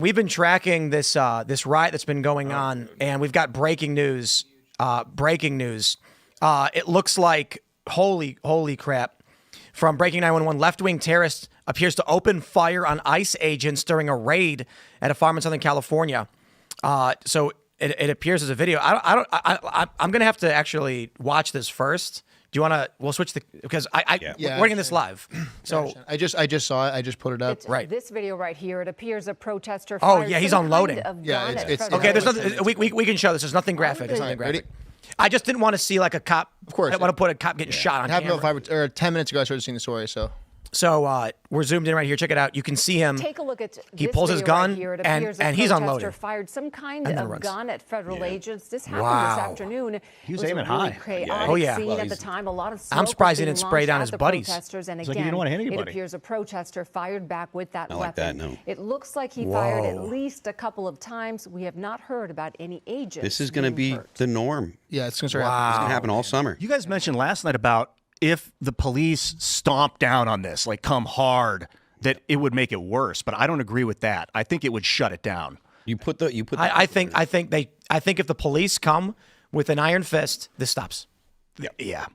We've been tracking this this riot that's been going on, and we've got breaking news. It looks like holy crap! From Breaking 911, left-wing terrorist appears to open fire on ICE agents during a raid at a farm in Southern California. So it appears as a video. I'm gonna have to actually watch this first. Do you want to? We'll switch because we're getting this live. So I just saw it. I just put it up. Right. This video right here. It appears a protester. Oh yeah, he's unloading. Yeah, it's okay. There's nothing. We can show this. There's nothing graphic. There's nothing graphic. I just didn't want to see like a cop. Of course. I want to put a cop getting shot on camera. About 10 minutes ago, I started seeing the story. So we're zoomed in right here. Check it out. You can see him. Take a look at he pulls his gun right here. It and he's unloading. Fired some kind of gun at federal agents. This happened this afternoon. He was aiming high. Oh yeah. Scene at the time. A lot of smoke I'm surprised he was didn't being spray down launched his at the buddies. protesters. And It's again, like he didn't want to hit anybody. It appears a protester fired back with that weapon. Like that, no. It looks like he fired at least a couple of times. We have not heard about any agents. This is going to be the norm. Yeah, it's going to start happening. It's going to happen all summer. You guys mentioned last night about if the police stomp down on this, like come hard, that it would make it worse. But I don't agree with that. I think it would shut it down. I think if the police come with an iron fist, this stops. Yeah.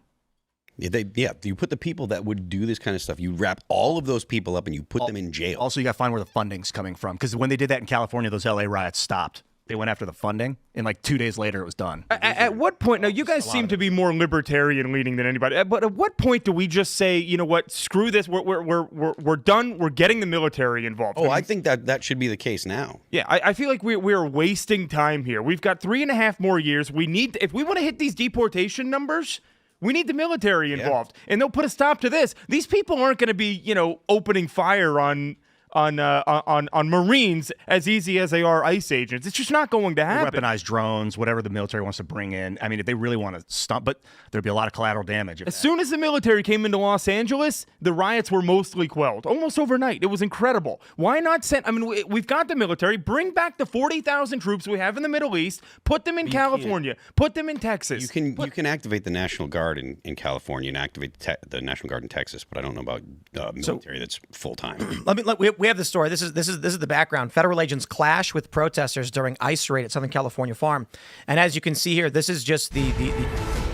You put the people that would do this kind of stuff, you wrap all of those people up and you put them in jail. Also, you got to find where the funding's coming from. Because when they did that in California, those LA riots stopped. They went after the funding, and like 2 days later, it was done. At what point? Now, you guys seem to be more libertarian leaning than anybody. But at what point do we just say, you know what? Screw this. We're done. We're getting the military involved. Oh, I think that should be the case now. Yeah, I feel like we're wasting time here. We've got 3.5 more years. We need, if we want to hit these deportation numbers, we need the military involved, and they'll put a stop to this. These people aren't going to be, opening fire on Marines as easy as they are ICE agents. It's just not going to happen. Weaponized drones, whatever the military wants to bring in. I mean, if they really want to stop, but there'd be a lot of collateral damage. As soon as the military came into Los Angeles, the riots were mostly quelled, almost overnight. It was incredible. Why not send? I mean, we've got the military. Bring back the 40,000 troops we have in the Middle East. Put them in California. Put them in Texas. You can activate the National Guard in California and activate the National Guard in Texas, but I don't know about military that's full time. We have the story. This is the background. Federal agents clash with protesters during ICE raid at Southern California farm, and as you can see here, this is just the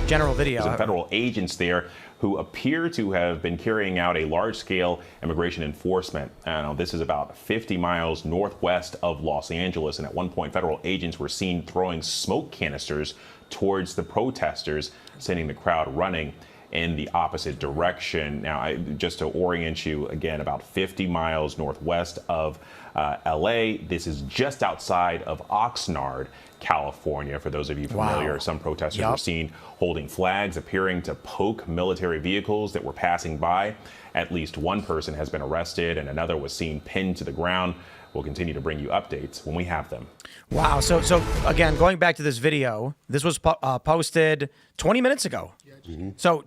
general video. Some federal agents there who appear to have been carrying out a large-scale immigration enforcement. This is about 50 miles northwest of Los Angeles, and at one point, federal agents were seen throwing smoke canisters towards the protesters, sending the crowd running in the opposite direction. Now, just to orient you again, about 50 miles northwest of LA. This is just outside of Oxnard, California. For those of you familiar, some protesters were seen holding flags, appearing to poke military vehicles that were passing by. At least one person has been arrested and another was seen pinned to the ground. We'll continue to bring you updates when we have them. Wow. So again, going back to this video, this was posted 20 minutes ago. So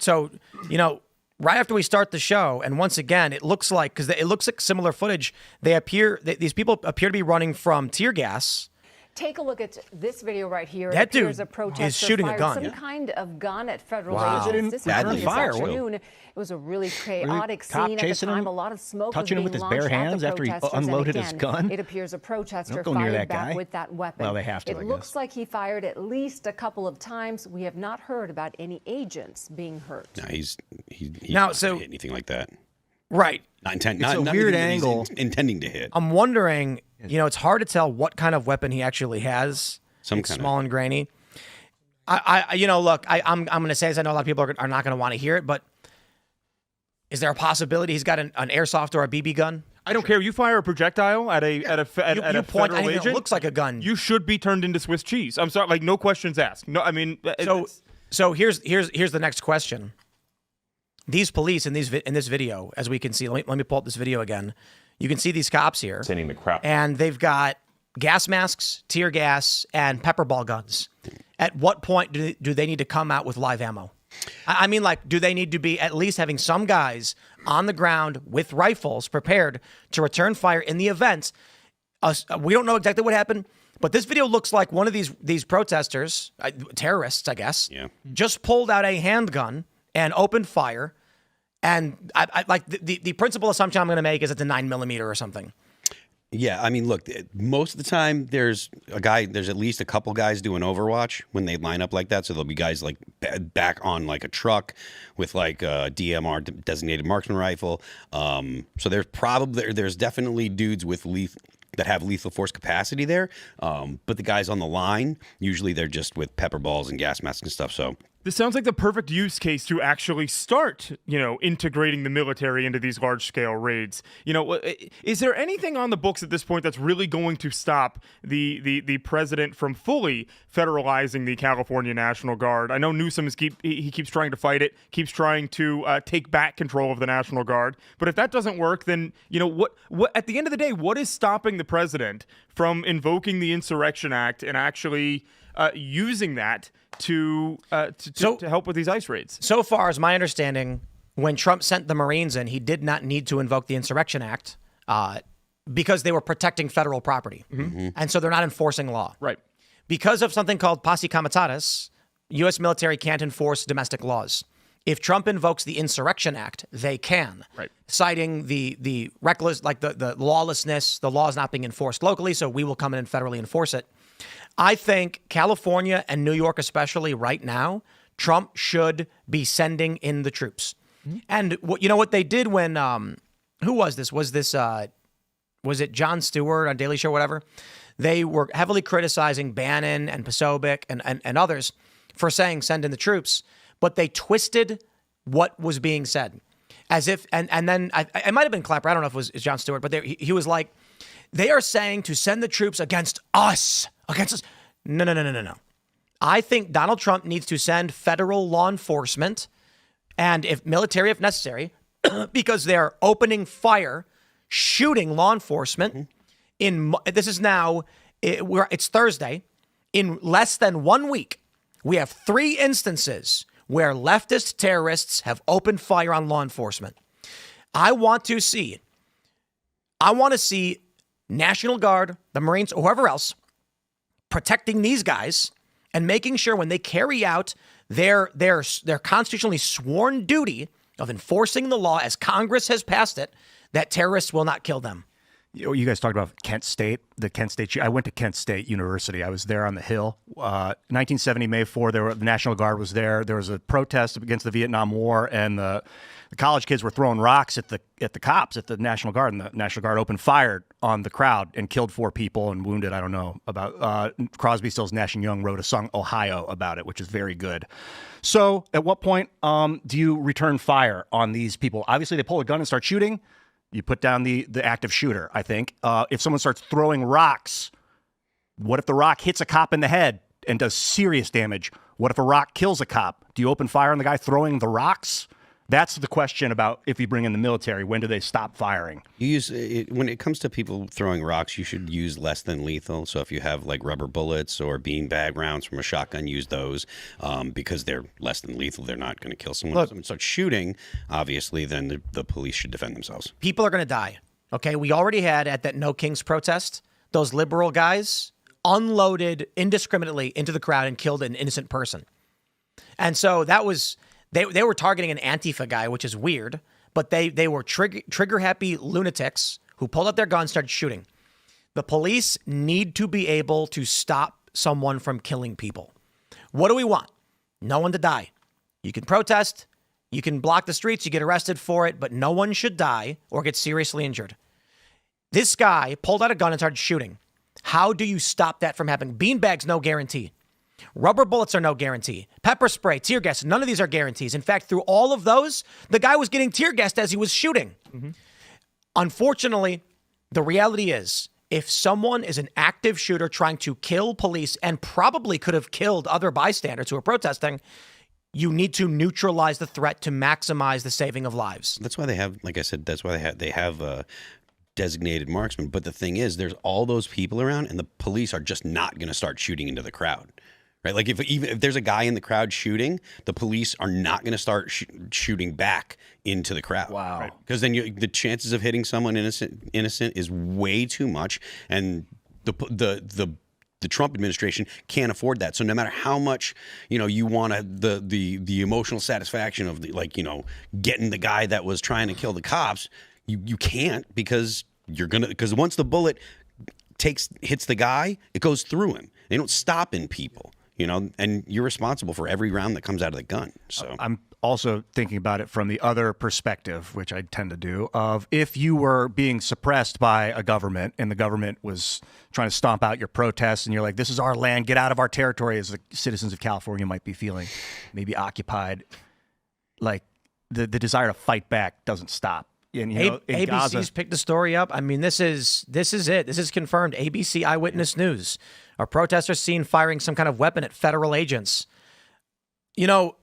right after we start the show, and once again, it looks like, because it looks like similar footage, these people appear to be running from tear gas. Take a look at this video right here. That dude a protester is shooting a gun. Some kind of gun at federal Wow. agents. This happened this fire. afternoon. It was a really chaotic Cop scene at the chasing time. him, A lot of smoke touching him was with being his bare launched at hands the after he protesters. And unloaded his again, gun? It appears a protester Don't go near fired that back guy. with that weapon. Well, they have to, I It guess. looks like he fired at least a couple of times. We have not heard about any agents being hurt. No, he's Now, not so- gonna hit anything like that. Right. Not a weird angle. Intending to hit. I'm wondering, it's hard to tell what kind of weapon he actually has. It's small and grainy. Look, I'm going to say this. I know a lot of people are not going to want to hear it, but is there a possibility he's got an airsoft or a BB gun? I don't care. You fire a projectile at a You point federal anything agent, that looks like a gun. you should be turned into Swiss cheese. I'm sorry, no questions asked. No, I mean, So here's the next question. These police in this video, as we can see, let me pull up this video again. You can see these cops here, Sending the crowd. and they've got gas masks, tear gas, and pepper ball guns. At what point do they need to come out with live ammo? I mean, do they need to be at least having some guys on the ground with rifles prepared to return fire in the event? We don't know exactly what happened, but this video looks like one of these protesters, terrorists, I guess, just pulled out a handgun and opened fire. And I like the principal assumption I'm going to make is it's a 9mm or something. Yeah, I mean, look, most of the time there's at least a couple guys doing Overwatch when they line up like that. So there'll be guys like back on like a truck with like a DMR, designated marksman rifle. So there's definitely dudes with that have lethal force capacity there. But the guys on the line, usually they're just with pepper balls and gas masks and stuff. So This sounds like the perfect use case to actually start, integrating the military into these large-scale raids. Is there anything on the books at this point that's really going to stop the president from fully federalizing the California National Guard? I know Newsom keeps trying to fight it, keeps trying to take back control of the National Guard. But if that doesn't work, then what at the end of the day, what is stopping the president from invoking the Insurrection Act and actually using that to help with these ICE raids? So far, as my understanding, when Trump sent the Marines in, he did not need to invoke the Insurrection Act because they were protecting federal property. Mm-hmm. And so they're not enforcing law. Right. Because of something called posse comitatus, U.S. military can't enforce domestic laws. If Trump invokes the Insurrection Act, they can, right, citing the reckless, like the lawlessness, the law is not being enforced locally, so we will come in and federally enforce it. I think California and New York, especially right now, Trump should be sending in the troops. Mm-hmm. And what they did when who was this? Was it Jon Stewart on Daily Show, whatever? They were heavily criticizing Bannon and Posobiec and others for saying send in the troops, but they twisted what was being said as if and then I might have been Clapper. I don't know if it was Jon Stewart, but he was like, they are saying to send the troops against us. No. I think Donald Trump needs to send federal law enforcement and if military, if necessary, because they're opening fire, shooting law enforcement. This is now, it's Thursday. In less than 1 week, we have 3 instances where leftist terrorists have opened fire on law enforcement. I want to see National Guard, the Marines, or whoever else, protecting these guys and making sure when they carry out their constitutionally sworn duty of enforcing the law as Congress has passed it, that terrorists will not kill them. You guys talked about Kent State, the Kent State. I went to Kent State University. I was there on the Hill. 1970, May 4, the National Guard was there. There was a protest against the Vietnam War, and the college kids were throwing rocks at the cops, at the National Guard, and the National Guard opened fire on the crowd and killed 4 people and wounded, I don't know, about Crosby, Stills, Nash & Young wrote a song, Ohio, about it, which is very good. So at what point do you return fire on these people? Obviously, they pull a gun and start shooting. You put down the active shooter, I think. If someone starts throwing rocks, what if the rock hits a cop in the head and does serious damage? What if a rock kills a cop? Do you open fire on the guy throwing the rocks? That's the question about if you bring in the military. When do they stop firing? When it comes to people throwing rocks, you should use less than lethal. So if you have like rubber bullets or beanbag rounds from a shotgun, use those because they're less than lethal. They're not going to kill someone. If someone starts shooting, obviously, then the police should defend themselves. People are going to die. Okay, we already had at that No Kings protest, those liberal guys unloaded indiscriminately into the crowd and killed an innocent person. And so that was... They were targeting an Antifa guy, which is weird, but they were trigger-happy lunatics who pulled out their guns, started shooting. The police need to be able to stop someone from killing people. What do we want? No one to die. You can protest, you can block the streets, you get arrested for it, but no one should die or get seriously injured. This guy pulled out a gun and started shooting. How do you stop that from happening? Beanbags, no guarantee. Rubber bullets are no guarantee. Pepper spray, tear gas, none of these are guarantees. In fact, through all of those, the guy was getting tear gassed as he was shooting. Mm-hmm. Unfortunately, the reality is, if someone is an active shooter trying to kill police and probably could have killed other bystanders who are protesting, you need to neutralize the threat to maximize the saving of lives. That's why they have, like I said, that's why they have designated marksmen. But the thing is, there's all those people around, and the police are just not going to start shooting into the crowd. Right, like if there's a guy in the crowd shooting, the police are not going to start shooting back into the crowd. Wow! Because then the chances of hitting someone innocent is way too much, and the Trump administration can't afford that. So no matter how much you want the emotional satisfaction of getting the guy that was trying to kill the cops, you can't because you're gonna, because once the bullet hits the guy, it goes through him. They don't stop in people, you know, and you're responsible for every round that comes out of the gun. So I'm also thinking about it from the other perspective, which I tend to do, of if you were being suppressed by a government and the government was trying to stomp out your protests and you're like, this is our land, get out of our territory, as the citizens of California might be feeling, maybe occupied, like the desire to fight back doesn't stop. And, you know, in ABC's Gaza, picked the story up. I mean, this is it. This is confirmed. ABC Eyewitness News. A protester seen firing some kind of weapon at federal agents. You know,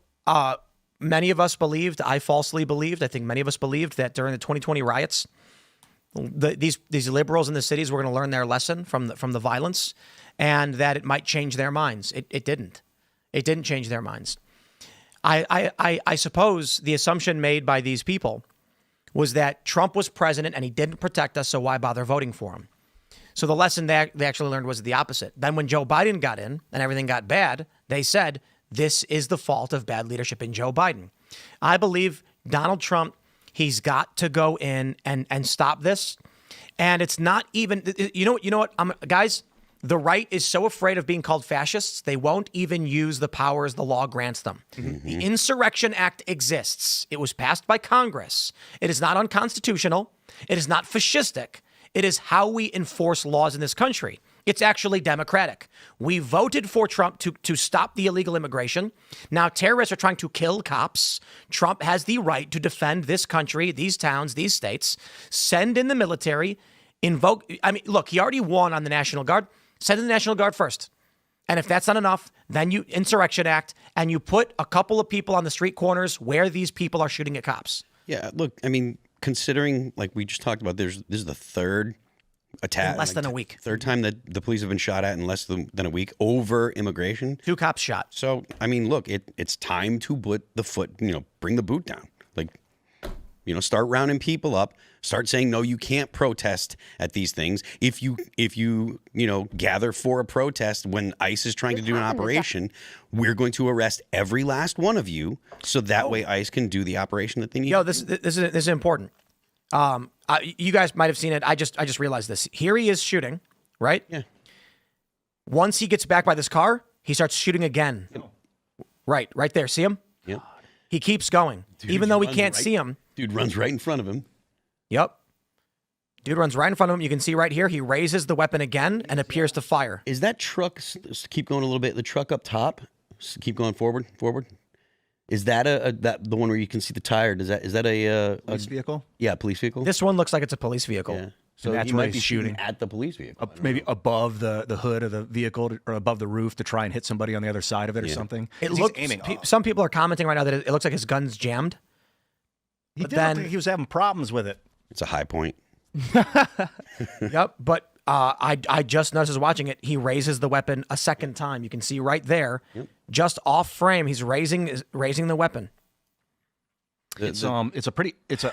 many of us believed, I falsely believed, I think many of us believed that during the 2020 riots, these liberals in the cities were going to learn their lesson from the violence, and that it might change their minds. It didn't. It didn't change their minds. I suppose the assumption made by these people was that Trump was president and he didn't protect us, so why bother voting for him? So the lesson they actually learned was the opposite. Then when Joe Biden got in and everything got bad, they said, this is the fault of bad leadership in Joe Biden. I believe Donald Trump, he's got to go in and stop this. And it's not even, you know what, guys, the right is so afraid of being called fascists, they won't even use the powers the law grants them. Mm-hmm. The Insurrection Act exists. It was passed by Congress. It is not unconstitutional. It is not fascistic. It is how we enforce laws in this country. It's actually democratic. We voted for Trump to stop the illegal immigration. Now terrorists are trying to kill cops. Trump has the right to defend this country, these towns, these states, send in the military, look, he already won on the National Guard. Send in the National Guard first. And if that's not enough, then you Insurrection Act and you put a couple of people on the street corners where these people are shooting at cops. yeah, look, I mean, considering like we just talked about, this is the third attack In less than a week. Third time that the police have been shot at in less than a week over immigration. 2 cops shot. So I mean, look, it's time to put the foot, bring the boot down. Like, start rounding people up. Start saying, no, you can't protest at these things. If you gather for a protest when ICE is trying to do an operation, we're going to arrest every last one of you, so that way ICE can do the operation that they need. Yo, this is important. You guys might have seen it. I just realized this. Here he is shooting, right? Yeah. Once he gets back by this car, he starts shooting again. Right there. See him? Yep. He keeps going, even though we can't see him. Dude runs right in front of him. Yep. Dude runs right in front of him. You can see right here, he raises the weapon again and appears to fire. Is that truck, keep going a little bit, the truck up top, keep going forward? Is that the one where you can see the tire? Is that a police vehicle? Yeah, police vehicle. This one looks like it's a police vehicle. Yeah. So that's he where might he's be shooting shooting. at the police vehicle. Maybe above the hood of the vehicle or above the roof to try and hit somebody on the other side of it or something. It He's looks. aiming up. Some people are commenting right now that it looks like his gun's jammed. He but did look then- like he was having problems with it. It's a high point. Yep. But I just noticed as watching it, he raises the weapon a second time. You can see right there, just off frame, he's raising the weapon. It's an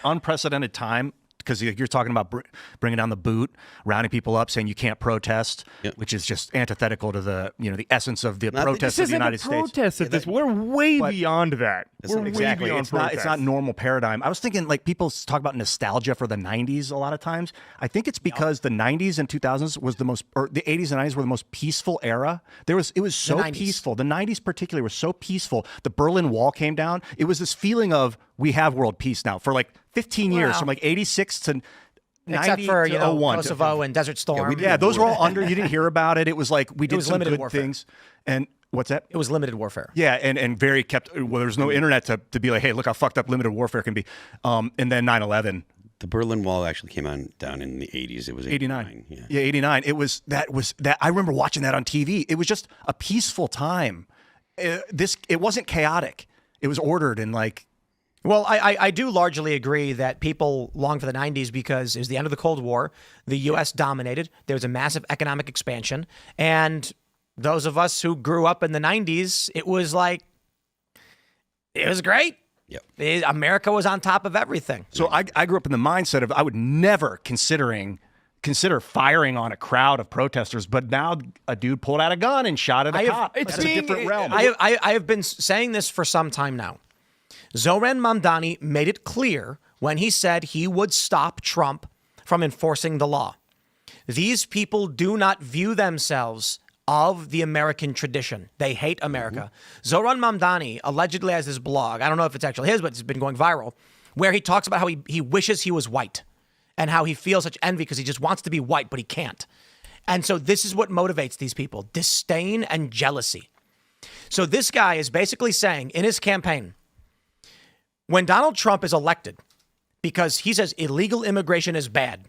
unprecedented time because you're talking about bringing down the boot, rounding people up, saying you can't protest, which is just antithetical to the the essence of the protest of the United States. Protest at this. We're way beyond that. We're way beyond It's protest. not normal paradigm. I was thinking like people talk about nostalgia for the 90s a lot of times. I think it's because the 90s and 2000s was the most, or the 80s and 90s were the most peaceful era. It was so 90s. peaceful. The 90s particularly was so peaceful. The Berlin Wall came down. It was this feeling of we have world peace now for like 15 years, Wow. from like 86 to 90 Except for to 01. Kosovo and Desert Storm. Yeah, those were all under. You didn't hear about it. It was like we did was some limited good warfare. things. And what's that? It was limited warfare. Yeah, and very kept. Well, there's no internet to be like, hey, look how fucked up limited warfare can be. And then 9/11. The Berlin Wall actually came down in the 80s. It was 89. 89. Yeah, 89. It was that. I remember watching that on TV. It was just a peaceful time. It wasn't chaotic. It was ordered and like. Well, I do largely agree that people long for the 90s because it was the end of the Cold War. The U.S. dominated. There was a massive economic expansion. And those of us who grew up in the 90s, it was like, it was great. Yep. America was on top of everything. So I grew up in the mindset of I would never consider firing on a crowd of protesters, but now a dude pulled out a gun and shot at a cop. That's a different realm. I have been saying this for some time now. Zoran Mamdani made it clear when he said he would stop Trump from enforcing the law. These people do not view themselves of the American tradition. They hate America. Zoran Mamdani allegedly has this blog. I don't know if it's actually his, but it's been going viral, where he talks about how he wishes he was white and how he feels such envy because he just wants to be white, but he can't. And so this is what motivates these people: disdain and jealousy. So this guy is basically saying in his campaign, when Donald Trump is elected, because he says illegal immigration is bad.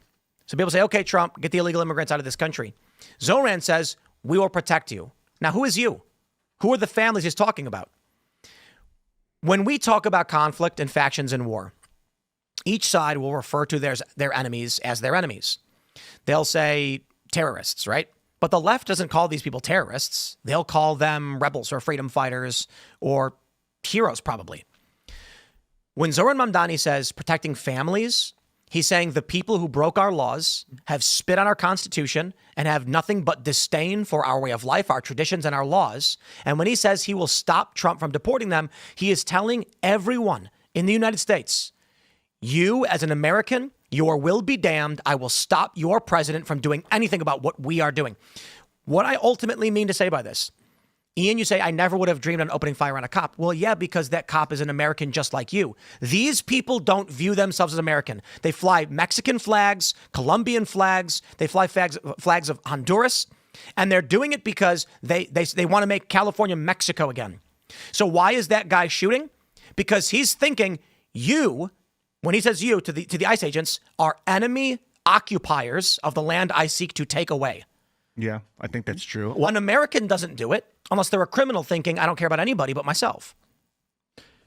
So people say, okay, Trump, get the illegal immigrants out of this country. Zoran says, we will protect you. Now, who is you? Who are the families he's talking about? When we talk about conflict and factions and war, each side will refer to their enemies as their enemies. They'll say terrorists, right? But the left doesn't call these people terrorists. They'll call them rebels or freedom fighters or heroes, probably. When Zoran Mamdani says protecting families, he's saying the people who broke our laws, have spit on our Constitution, and have nothing but disdain for our way of life, our traditions, and our laws. And when he says he will stop Trump from deporting them, he is telling everyone in the United States, you as an American, your will be damned. I will stop your president from doing anything about what we are doing. What I ultimately mean to say by this, Ian, you say, I never would have dreamed on opening fire on a cop. Well, yeah, because that cop is an American just like you. These people don't view themselves as American. They fly Mexican flags, Colombian flags. They fly flags of Honduras. And they're doing it because they want to make California Mexico again. So why is that guy shooting? Because he's thinking you, when he says you to the ICE agents, are enemy occupiers of the land I seek to take away. Yeah, I think that's true. An American doesn't do it unless they're a criminal thinking, I don't care about anybody but myself.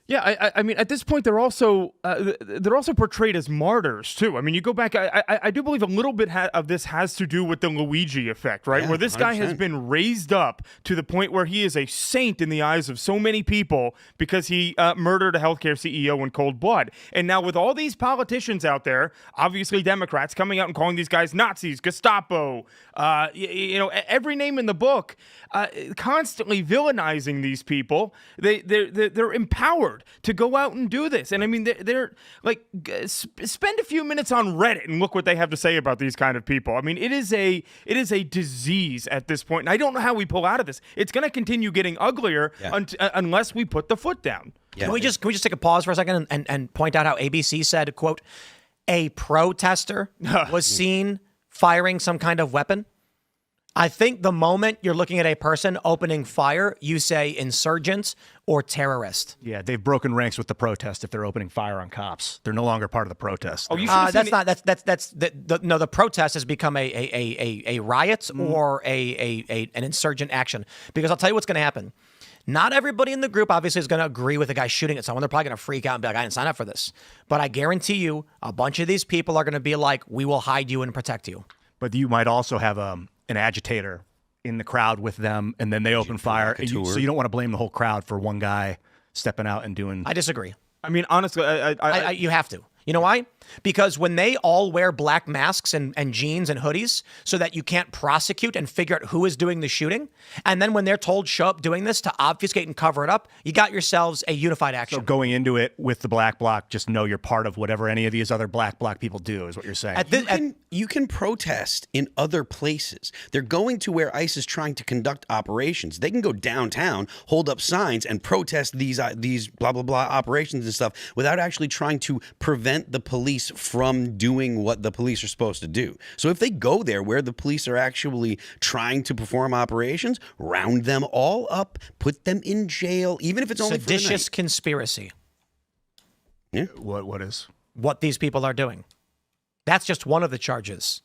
Yeah, I mean, at this point, they're also portrayed as martyrs too. I mean, you go back. I do believe a little bit of this has to do with the Luigi effect, right? Yeah, where this guy has 100%. been raised up to the point where he is a saint in the eyes of so many people because he murdered a healthcare CEO in cold blood. And now with all these politicians out there, obviously Democrats coming out and calling these guys Nazis, Gestapo, every name in the book, constantly villainizing these people. They're empowered to go out and do this. And I mean, they're like, spend a few minutes on Reddit and look what they have to say about these kind of people. I mean, it is a disease at this point. And I don't know how we pull out of this. It's going to continue getting uglier unless we put the foot down. Yeah. Can we just take a pause for a second and point out how ABC said, quote, a protester was seen firing some kind of weapon? I think the moment you're looking at a person opening fire, you say insurgent or terrorist. Yeah, they've broken ranks with the protest if they're opening fire on cops. They're no longer part of the protest. Oh, you should have The protest has become a riot or an insurgent action. Because I'll tell you what's going to happen. Not everybody in the group obviously is going to agree with the guy shooting at someone. They're probably going to freak out and be like, I didn't sign up for this. But I guarantee you, a bunch of these people are going to be like, we will hide you and protect you. But you might also have an agitator in the crowd with them, and then they open fire. So you don't want to blame the whole crowd for one guy stepping out and doing. I disagree. I mean, honestly, You have to. You know why? Because when they all wear black masks and jeans and hoodies so that you can't prosecute and figure out who is doing the shooting, and then when they're told show up doing this to obfuscate and cover it up, you got yourselves a unified action. So going into it with the black bloc, just know you're part of whatever any of these other black people do, is what you're saying. You can protest in other places. They're going to where ICE is trying to conduct operations. They can go downtown, hold up signs, and protest these blah, blah, blah operations and stuff without actually trying to prevent the police from doing what the police are supposed to do. So if they go there where the police are actually trying to perform operations, round them all up, put them in jail, even if it's only Seditious for the night. conspiracy. Yeah. What is? What these people are doing. That's just one of the charges.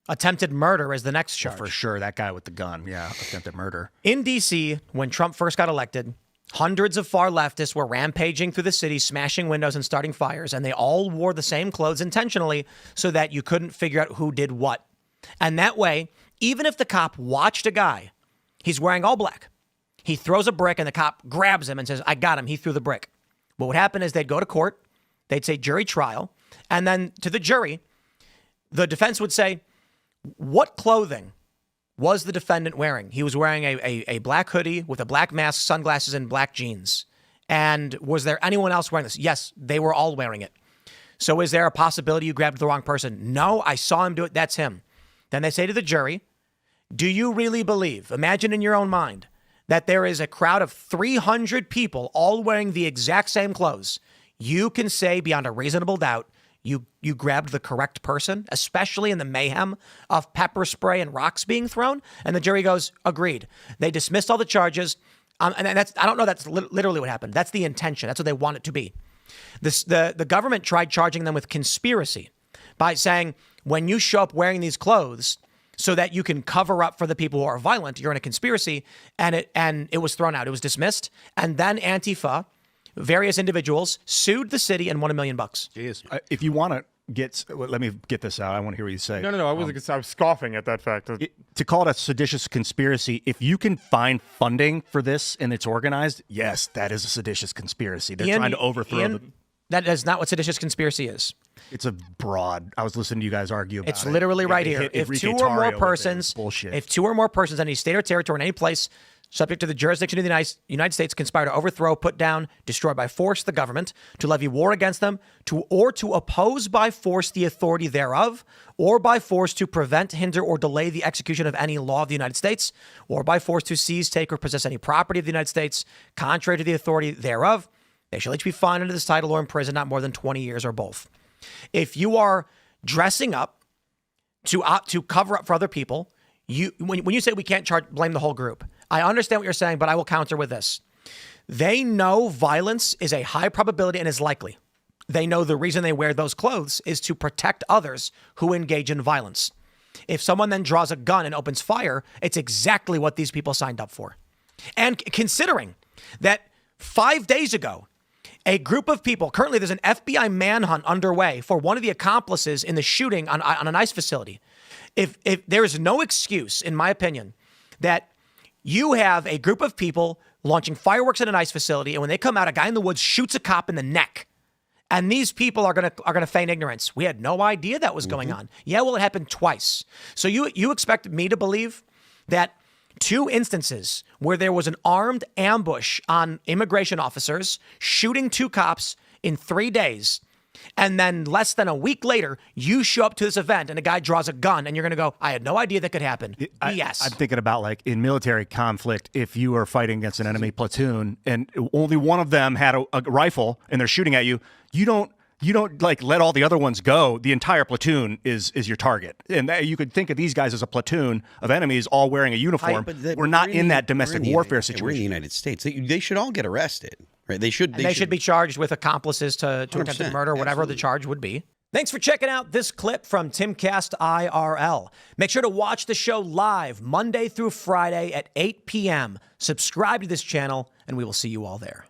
Attempted murder is the next charge. For sure, that guy with the gun. Yeah, attempted murder. In D.C., when Trump first got elected, hundreds of far leftists were rampaging through the city, smashing windows and starting fires, and they all wore the same clothes intentionally so that you couldn't figure out who did what. And that way, even if the cop watched a guy, he's wearing all black, he throws a brick and the cop grabs him and says, I got him, he threw the brick. What would happen is they'd go to court, they'd say jury trial, and then to the jury, the defense would say, what clothing was the defendant wearing? He was wearing a black hoodie with a black mask, sunglasses, and black jeans. And was there anyone else wearing this? Yes, they were all wearing it. So is there a possibility you grabbed the wrong person? No, I saw him do it. That's him. Then they say to the jury, do you really believe, imagine in your own mind, that there is a crowd of 300 people all wearing the exact same clothes? You can say beyond a reasonable doubt you grabbed the correct person, especially in the mayhem of pepper spray and rocks being thrown? And the jury goes, agreed. They dismissed all the charges. And that's, I don't know, that's literally what happened. That's the intention. That's what they want it to be. The government tried charging them with conspiracy by saying, when you show up wearing these clothes so that you can cover up for the people who are violent, you're in a conspiracy. And it was thrown out. It was dismissed. And then Antifa, various individuals, sued the city and won $1 million. Jeez. If you want to let me get this out. I want to hear what you say. No. I was scoffing at that fact. To call it a seditious conspiracy, if you can find funding for this and it's organized, yes, that is a seditious conspiracy. They're trying to overthrow That is not what seditious conspiracy is. It's a broad. I was listening to you guys argue about it. It's literally right here. If two or more persons in any state or territory in any place subject to the jurisdiction of the United States conspire to overthrow, put down, destroy by force the government, to levy war against them, to oppose by force the authority thereof, or by force to prevent, hinder, or delay the execution of any law of the United States, or by force to seize, take, or possess any property of the United States, contrary to the authority thereof, they shall each be fined under this title or imprisoned not more than 20 years or both. If you are dressing up to cover up for other people, when you say we can't blame the whole group, I understand what you're saying, but I will counter with this. They know violence is a high probability and is likely. They know the reason they wear those clothes is to protect others who engage in violence. If someone then draws a gun and opens fire, it's exactly what these people signed up for. And considering that 5 days ago, a group of people, currently there's an FBI manhunt underway for one of the accomplices in the shooting on an ICE facility. If there is no excuse, in my opinion, that you have a group of people launching fireworks at an ICE facility, and when they come out, a guy in the woods shoots a cop in the neck, and these people are gonna feign ignorance. We had no idea that was going on. Yeah, well, it happened twice. So you expect me to believe that 2 instances where there was an armed ambush on immigration officers shooting 2 cops in 3 days, and then less than a week later, you show up to this event and a guy draws a gun and you're going to go, I had no idea that could happen. Yes. I'm thinking about, like, in military conflict, if you are fighting against an enemy platoon and only one of them had a rifle and they're shooting at you, you don't like let all the other ones go. The entire platoon is your target. And you could think of these guys as a platoon of enemies all wearing a uniform. We're not in that domestic warfare situation. We're in the United States. They should all get arrested. Right? They should be charged with accomplices to attempted murder, whatever the charge would be. Thanks for checking out this clip from Timcast IRL. Make sure to watch the show live Monday through Friday at 8 p.m. Subscribe to this channel, and we will see you all there.